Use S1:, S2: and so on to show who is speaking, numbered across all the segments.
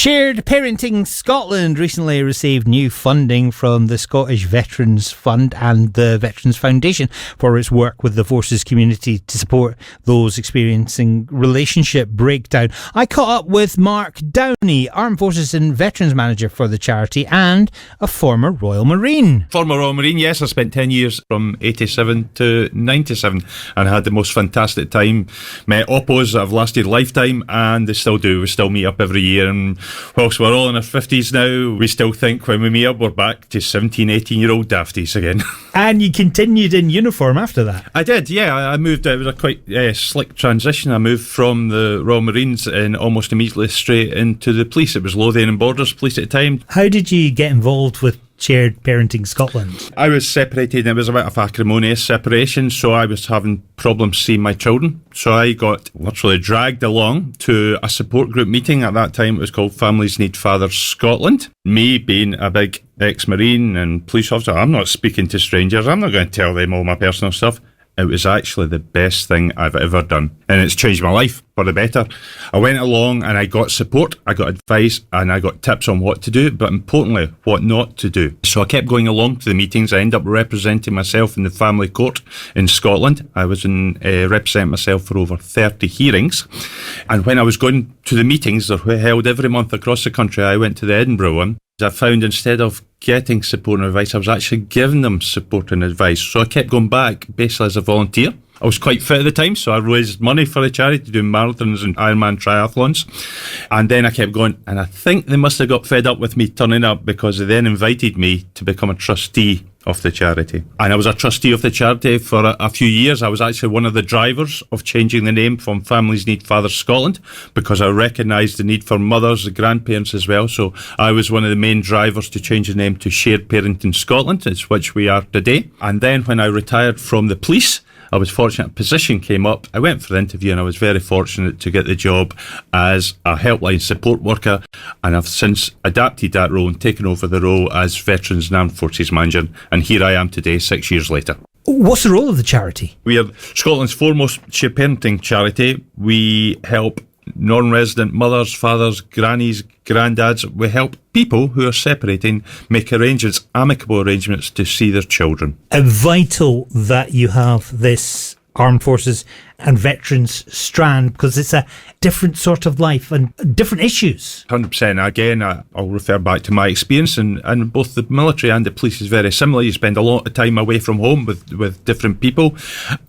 S1: Shared Parenting Scotland recently received new funding from the Scottish Veterans Fund and the Veterans Foundation for its work with the forces community to support those experiencing relationship breakdown. I caught up with Mark Downie, Armed Forces and Veterans Manager for the charity and a former Royal Marine.
S2: Former Royal Marine, yes. I spent 10 years from 87 to 97 and had the most fantastic time. Met oppos that have lasted a lifetime, and they still do. We still meet up every year, and whilst we're all in our 50s now, we still think when we meet up we're back to 17, 18-year-old dafties again.
S1: And you continued in uniform after that?
S2: I did, yeah. I moved, it was a quite slick transition. I moved from the Royal Marines and almost immediately straight into the police. It was Lothian and Borders Police at the time.
S1: How did you get involved with Shared Parenting Scotland?
S2: I was separated, and it was a bit of acrimonious separation, so I was having problems seeing my children. So I got literally dragged along to a support group meeting. At that time it was called Families Need Fathers Scotland. Me being a big ex-Marine and police officer, I'm not speaking to strangers, I'm not going to tell them all my personal stuff. It was actually the best thing I've ever done, and it's changed my life for the better. I went along and I got support, I got advice, and I got tips on what to do, but importantly, what not to do. So I kept going along to the meetings. I ended up representing myself in the family court in Scotland. I was representing myself for over 30 hearings. And when I was going to the meetings that were held every month across the country, I went to the Edinburgh one. I found instead of getting support and advice, I was actually giving them support and advice. So I kept going back basically as a volunteer. I was quite fit at the time, so I raised money for the charity to do marathons and Ironman triathlons. And then I kept going, and I think they must have got fed up with me turning up, because they then invited me to become a trustee of the charity. And I was a trustee of the charity for a few years. I was actually one of the drivers of changing the name from Families Need Fathers Scotland, because I recognised the need for mothers and grandparents as well. So I was one of the main drivers to change the name to Shared Parenting Scotland, which we are today. And then when I retired from the police, I was fortunate a position came up. I went for the interview and I was very fortunate to get the job as a helpline support worker, and I've since adapted that role and taken over the role as Veterans and Armed Forces Manager, and here I am today, 6 years later.
S1: What's the role of the charity?
S2: We are Scotland's foremost shared parenting charity. We help non-resident mothers, fathers, grannies, granddads. We help people who are separating make arrangements, amicable arrangements to see their children. Vital
S1: that you have this Armed Forces and Veterans strand, because it's a different sort of life and different issues.
S2: 100%. Again, I'll refer back to my experience, and both the military and the police is very similar. You spend a lot of time away from home with different people,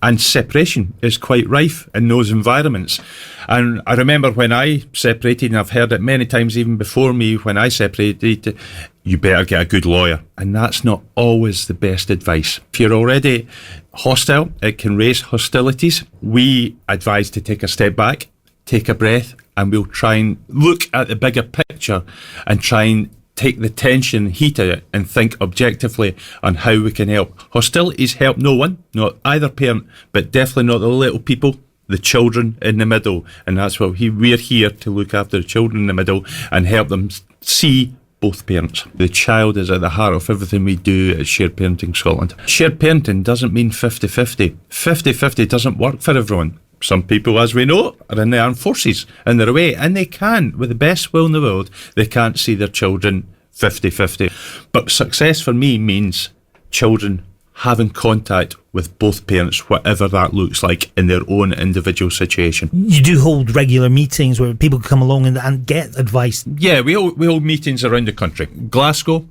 S2: and separation is quite rife in those environments. And I remember when I separated, and I've heard it many times even before me, when I separated, you better get a good lawyer. And that's not always the best advice. If you're already hostile, it can raise hostilities. We advise to take a step back, take a breath, and we'll try and look at the bigger picture and try and take the tension, heat of it, and think objectively on how we can help. Hostilities help no one, not either parent, but definitely not the little people, the children in the middle. And that's what we're here to look after, the children in the middle and help them see both parents. The child is at the heart of everything we do at Shared Parenting Scotland. Shared parenting doesn't mean 50-50. 50-50 doesn't work for everyone. Some people, as we know, are in the armed forces and they're away, and they can, with the best will in the world, they can't see their children 50-50. But success for me means children having contact with both parents, whatever that looks like in their own individual situation.
S1: You do hold regular meetings where people come along and get advice?
S2: Yeah, we hold meetings around the country. Glasgow,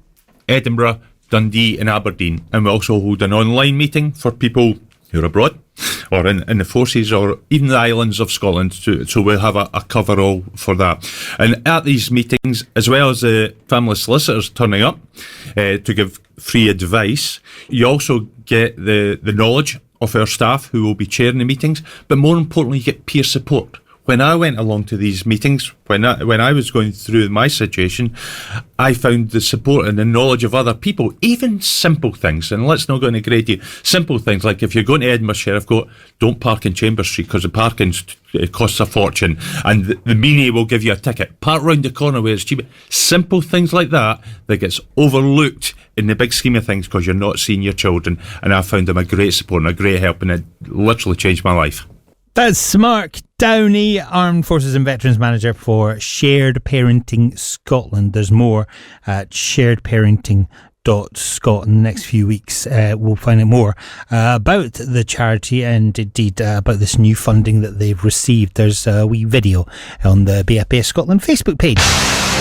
S2: Edinburgh, Dundee and Aberdeen. And we also hold an online meeting for people who are abroad or in the forces or even the islands of Scotland. So we'll have a cover-all for that. And at these meetings, as well as the family solicitors turning up to give free advice, you also get the knowledge of our staff who will be chairing the meetings, but more importantly, you get peer support. When I went along to these meetings, when I was going through my situation, I found the support and the knowledge of other people, even simple things, and let's not go into great detail, simple things like if you're going to Edinburgh Sheriff Court, don't park in Chambers Street because the parking costs a fortune, and the meanie will give you a ticket. Park round the corner where it's cheap. Simple things like that gets overlooked in the big scheme of things because you're not seeing your children, and I found them a great support and a great help, and it literally changed my life.
S1: That's Mark Downie, Armed Forces and Veterans Manager for Shared Parenting Scotland. There's more at sharedparenting.scot. In the next few weeks, we'll find out more about the charity and indeed about this new funding that they've received. There's a wee video on the BFA Scotland Facebook page.